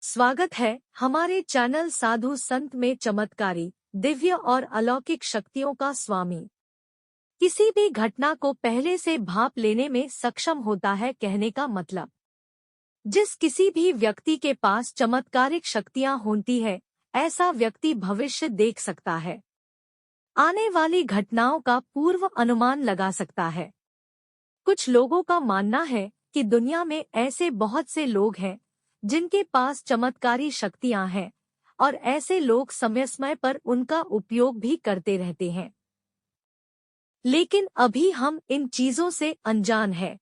स्वागत है हमारे चैनल साधु संत में चमत्कारी, दिव्य और अलौकिक शक्तियों का स्वामी। किसी भी घटना को पहले से भांप लेने में सक्षम होता है। कहने का मतलब, जिस किसी भी व्यक्ति के पास चमत्कारिक शक्तियां होती है, ऐसा व्यक्ति भविष्य देख सकता है, आने वाली घटनाओं का पूर्व अनुमान लगा सकता है। कुछ लोगों का मानना है कि दुनिया में ऐसे बहुत से लोग हैं जिनके पास चमत्कारी शक्तियां हैं, और ऐसे लोग समय समय पर उनका उपयोग भी करते रहते हैं। लेकिन अभी हम इन चीजों से अनजान हैं।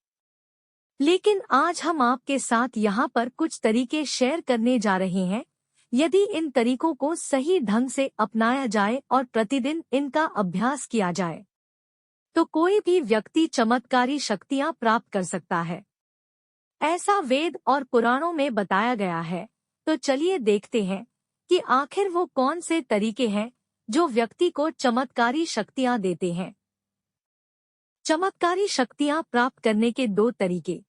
लेकिन आज हम आपके साथ यहाँ पर कुछ तरीके शेयर करने जा रहे हैं। यदि इन तरीकों को सही ढंग से अपनाया जाए और प्रतिदिन इनका अभ्यास किया जाए, तो कोई भी व्यक्ति चमत्कारी शक्तियां प्राप्त कर सकता है। ऐसा वेद और पुराणों में बताया गया है। तो चलिए देखते हैं कि आखिर वो कौन से तरीके हैं जो व्यक्ति को चमत्कारी शक्तियां देते हैं। चमत्कारी शक्तियां प्राप्त करने के दो तरीके।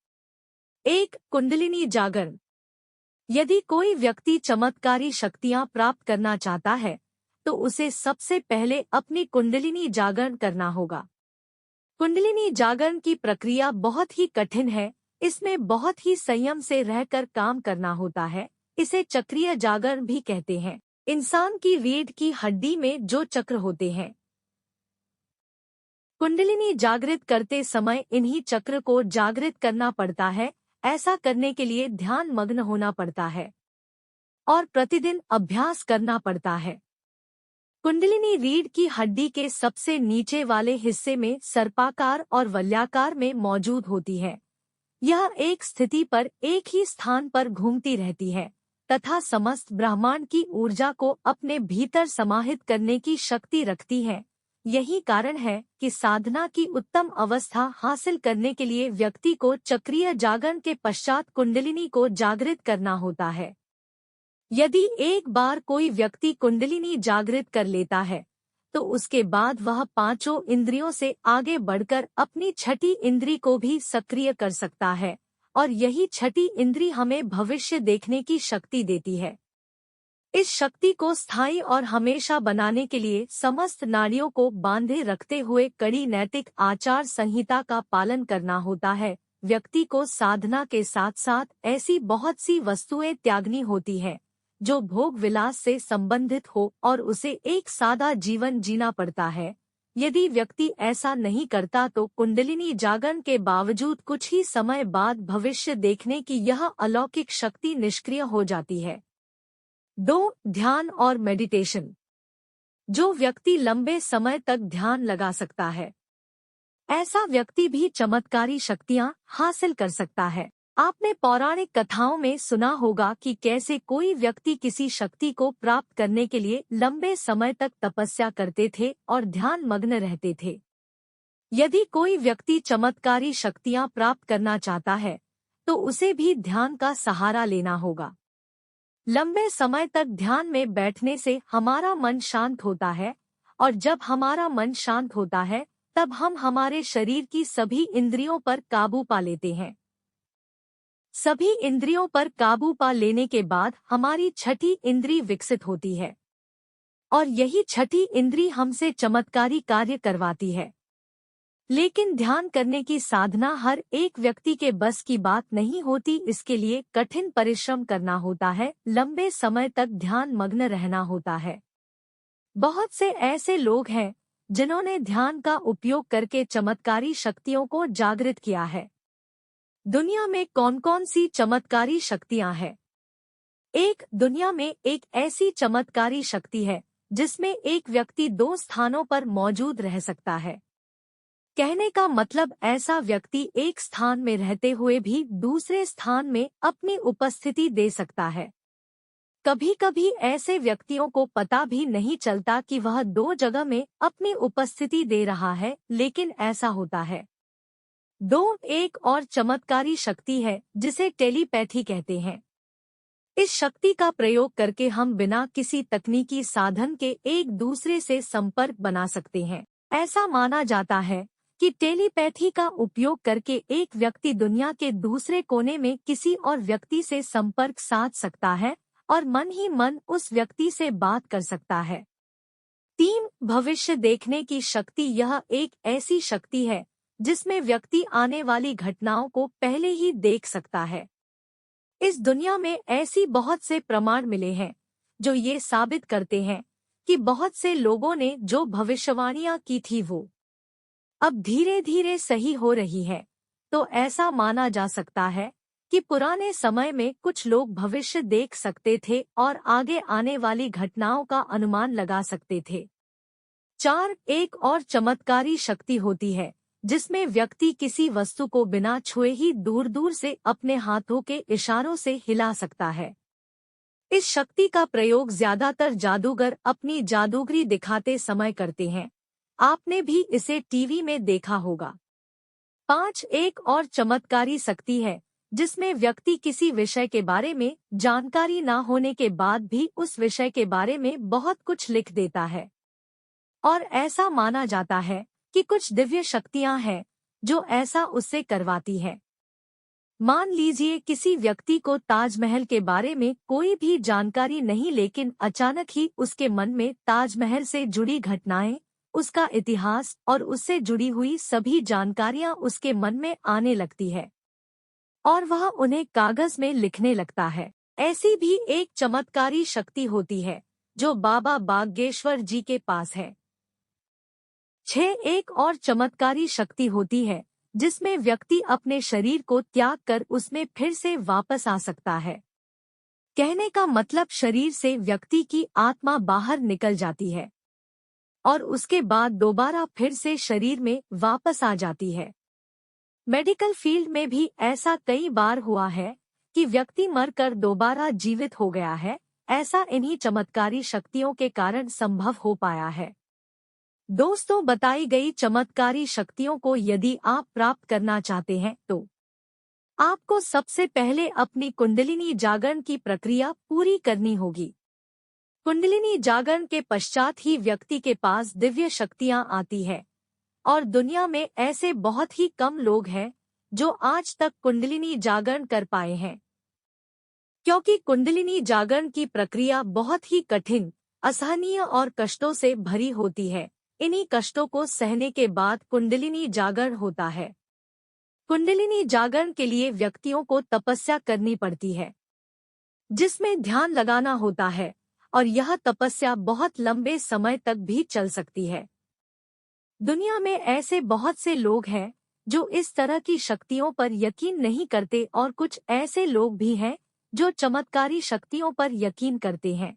1. कुंडलिनी जागरण। यदि कोई व्यक्ति चमत्कारी शक्तियां प्राप्त करना चाहता है, तो उसे सबसे पहले अपनी कुंडलिनी जागरण करना होगा। कुंडलिनी जागरण की प्रक्रिया बहुत ही कठिन है। इसमें बहुत ही संयम से रहकर काम करना होता है। इसे चक्रीय जागरण भी कहते हैं। इंसान की रीढ़ की हड्डी में जो चक्र होते हैं, कुंडलिनी जागृत करते समय इन्हीं चक्र को जागृत करना पड़ता है। ऐसा करने के लिए ध्यान मग्न होना पड़ता है और प्रतिदिन अभ्यास करना पड़ता है। कुंडलिनी रीढ़ की हड्डी के सबसे नीचे वाले हिस्से में सर्पाकार और वलयाकार में मौजूद होती है। यह एक स्थिति पर एक ही स्थान पर घूमती रहती है तथा समस्त ब्रह्मांड की ऊर्जा को अपने भीतर समाहित करने की शक्ति रखती है। यही कारण है कि साधना की उत्तम अवस्था हासिल करने के लिए व्यक्ति को चक्रीय जागरण के पश्चात कुंडलिनी को जागृत करना होता है। यदि एक बार कोई व्यक्ति कुंडलिनी जागृत कर लेता है, तो उसके बाद वह पांचों इंद्रियों से आगे बढ़कर अपनी छठी इंद्री को भी सक्रिय कर सकता है, और यही छठी इंद्री हमें भविष्य देखने की शक्ति देती है। इस शक्ति को स्थायी और हमेशा बनाने के लिए समस्त नाड़ियों को बांधे रखते हुए कड़ी नैतिक आचार संहिता का पालन करना होता है। व्यक्ति को साधना के साथ साथ ऐसी बहुत सी वस्तुएं त्यागनी होती हैं जो भोग विलास से संबंधित हो, और उसे एक सादा जीवन जीना पड़ता है। यदि व्यक्ति ऐसा नहीं करता तो कुंडलिनी जागरण के बावजूद कुछ ही समय बाद भविष्य देखने की यह अलौकिक शक्ति निष्क्रिय हो जाती है। 2. ध्यान और मेडिटेशन। जो व्यक्ति लंबे समय तक ध्यान लगा सकता है, ऐसा व्यक्ति भी चमत्कारी शक्तियां हासिल कर सकता है। आपने पौराणिक कथाओं में सुना होगा कि कैसे कोई व्यक्ति किसी शक्ति को प्राप्त करने के लिए लंबे समय तक तपस्या करते थे और ध्यान मग्न रहते थे। यदि कोई व्यक्ति चमत्कारी शक्तियां प्राप्त करना चाहता है, तो उसे भी ध्यान का सहारा लेना होगा। लंबे समय तक ध्यान में बैठने से हमारा मन शांत होता है, और जब हमारा मन शांत होता है, तब हम हमारे शरीर की सभी इंद्रियों पर काबू पा लेते हैं। सभी इंद्रियों पर काबू पा लेने के बाद हमारी छठी इंद्री विकसित होती है, और यही छठी इंद्री हमसे चमत्कारी कार्य करवाती है। लेकिन ध्यान करने की साधना हर एक व्यक्ति के बस की बात नहीं होती। इसके लिए कठिन परिश्रम करना होता है, लंबे समय तक ध्यान मग्न रहना होता है। बहुत से ऐसे लोग हैं जिन्होंने ध्यान का उपयोग करके चमत्कारी शक्तियों को जागृत किया है। दुनिया में कौन कौन सी चमत्कारी शक्तियां हैं? 1. दुनिया में एक ऐसी चमत्कारी शक्ति है जिसमें एक व्यक्ति 2 स्थानों पर मौजूद रह सकता है। कहने का मतलब, ऐसा व्यक्ति एक स्थान में रहते हुए भी दूसरे स्थान में अपनी उपस्थिति दे सकता है। कभी कभी ऐसे व्यक्तियों को पता भी नहीं चलता कि वह 2 जगह में अपनी उपस्थिति दे रहा है, लेकिन ऐसा होता है। 2. एक और चमत्कारी शक्ति है जिसे टेलीपैथी कहते हैं। इस शक्ति का प्रयोग करके हम बिना किसी तकनीकी साधन के एक दूसरे से संपर्क बना सकते हैं। ऐसा माना जाता है कि टेलीपैथी का उपयोग करके एक व्यक्ति दुनिया के दूसरे कोने में किसी और व्यक्ति से संपर्क साध सकता है, और मन ही मन उस व्यक्ति से बात कर सकता है। 3. भविष्य देखने की शक्ति। यह एक ऐसी शक्ति है जिसमें व्यक्ति आने वाली घटनाओं को पहले ही देख सकता है। इस दुनिया में ऐसी बहुत से प्रमाण मिले हैं जो ये साबित करते हैं कि बहुत से लोगों ने जो भविष्यवाणियां की थी वो अब धीरे धीरे सही हो रही है। तो ऐसा माना जा सकता है कि पुराने समय में कुछ लोग भविष्य देख सकते थे और आगे आने वाली घटनाओं का अनुमान लगा सकते थे। 4. एक और चमत्कारी शक्ति होती है जिसमें व्यक्ति किसी वस्तु को बिना छुए ही दूर दूर से अपने हाथों के इशारों से हिला सकता है। इस शक्ति का प्रयोग ज्यादातर जादूगर अपनी जादूगरी दिखाते समय करते हैं। आपने भी इसे टीवी में देखा होगा। 5. एक और चमत्कारी शक्ति है जिसमें व्यक्ति किसी विषय के बारे में जानकारी न होने के बाद भी उस विषय के बारे में बहुत कुछ लिख देता है। और ऐसा माना जाता है कि कुछ दिव्य शक्तियां हैं जो ऐसा उससे करवाती है। मान लीजिए किसी व्यक्ति को ताजमहल के बारे में कोई भी जानकारी नहीं, लेकिन अचानक ही उसके मन में ताजमहल से जुड़ी घटनाएं, उसका इतिहास और उससे जुड़ी हुई सभी जानकारियां उसके मन में आने लगती है और वह उन्हें कागज में लिखने लगता है। ऐसी भी एक चमत्कारी शक्ति होती है जो बाबा बागेश्वर जी के पास है। 6. एक और चमत्कारी शक्ति होती है जिसमें व्यक्ति अपने शरीर को त्याग कर उसमें फिर से वापस आ सकता है। कहने का मतलब शरीर से व्यक्ति की आत्मा बाहर निकल जाती है और उसके बाद दोबारा फिर से शरीर में वापस आ जाती है। मेडिकल फील्ड में भी ऐसा कई बार हुआ है कि व्यक्ति मरकर दोबारा जीवित हो गया है। ऐसा इन्हीं चमत्कारी शक्तियों के कारण संभव हो पाया है। दोस्तों, बताई गई चमत्कारी शक्तियों को यदि आप प्राप्त करना चाहते हैं तो आपको सबसे पहले अपनी कुंडलिनी जागरण की प्रक्रिया पूरी करनी होगी। कुंडलिनी जागरण के पश्चात ही व्यक्ति के पास दिव्य शक्तियां आती है और दुनिया में ऐसे बहुत ही कम लोग हैं जो आज तक कुंडलिनी जागरण कर पाए हैं, क्योंकि कुंडलिनी जागरण की प्रक्रिया बहुत ही कठिन, असहनीय और कष्टों से भरी होती है। इन्हीं कष्टों को सहने के बाद कुंडलिनी जागरण होता है। कुंडलिनी जागरण के लिए व्यक्तियों को तपस्या करनी पड़ती है जिसमें ध्यान लगाना होता है और यह तपस्या बहुत लंबे समय तक भी चल सकती है। दुनिया में ऐसे बहुत से लोग हैं जो इस तरह की शक्तियों पर यकीन नहीं करते और कुछ ऐसे लोग भी हैं जो चमत्कारी शक्तियों पर यकीन करते हैं।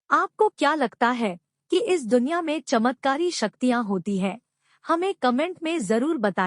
आपको क्या लगता है कि इस दुनिया में चमत्कारी शक्तियां होती हैं? हमें कमेंट में जरूर बताइए।